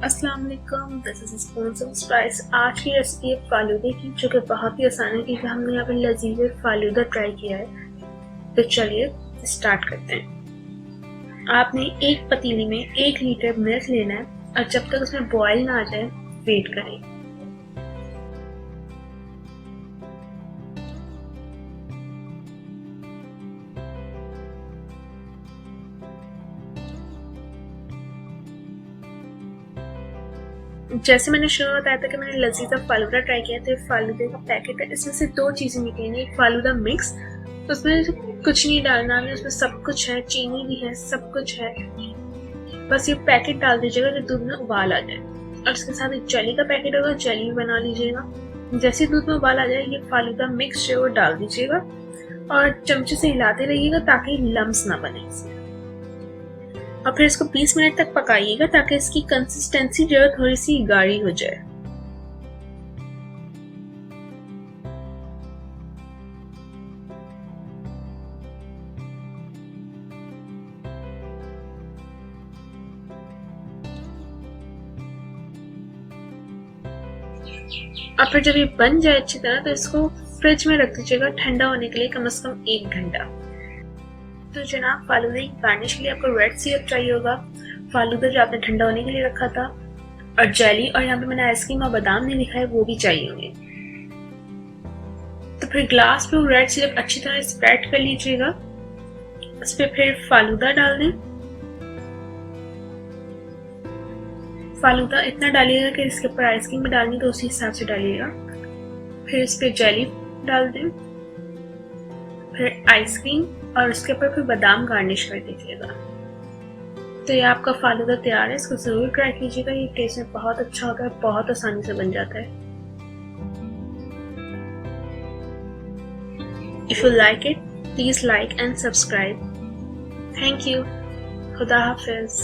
अस्सलाम वालेकुम, this is spoon spice. आज की रेसिपी है फालूदे की, जो कि बहुत ही आसान है क्योंकि हमने यहाँ पे लजीज फालूदा ट्राई किया है। तो चलिए स्टार्ट करते हैं। आपने एक पतीली में 1 लीटर मिल्क लेना है और जब तक उसमें बॉयल ना आ जाए वेट करें। जैसे मैंने शुरू में बताया था कि मैंने लजीजा फालूदा ट्राई किया, तो फालूदे का पैकेट है, इसमें से 2 चीजें निकलेंगी। एक फालूदा मिक्स, तो उसमें कुछ नहीं डालना है, उसमें सब कुछ है, चीनी भी है, सब कुछ है। बस ये पैकेट डाल दीजिएगा जब दूध में उबाल आ जाए। और उसके साथ एक जेली का पैकेट होगा, जेली बना लीजिएगा। जैसे दूध में उबाल आ जाए ये फालूदा मिक्स जो है वो डाल दीजिएगा और चमचे से हिलाते रहिएगा ताकि लम्स ना बने इसमें। और फिर इसको 20 मिनट तक पकाइएगा ताकि इसकी कंसिस्टेंसी जो है थोड़ी सी गाढ़ी हो जाए। और फिर जब ये बन जाए अच्छी तरह तो इसको फ्रिज में रख दीजिएगा ठंडा होने के लिए कम से कम 1 घंटा। तो जनाब, फालूदा की गार्निश के लिए आपको रेड सिरप चाहिए होगा, फालूदा जो आपने ठंडा होने के लिए रखा था, और जेली, और यहाँ पे मैंने आइसक्रीम और बादाम नहीं लिखा है, वो भी चाहिए होंगे। तो फिर ग्लास पे रेड सिरप अच्छी तरह स्प्रेड कर लीजिएगा। उस पर फिर फालूदा डाल दें। फालूदा इतना डालिएगा कि इसके ऊपर आइसक्रीम भी डालनी तो उसी हिसाब से डालिएगा। फिर इस पर जेली डाल दें, फिर आइसक्रीम, और उसके ऊपर फिर बादाम गार्निश कर दीजिएगा। तो ये आपका फालूदा तैयार है। इसको जरूर ट्राई कीजिएगा, ये टेस्ट में बहुत अच्छा होता है, बहुत आसानी से बन जाता है। If you like it, please like and subscribe. Thank you. खुदा हाफिज।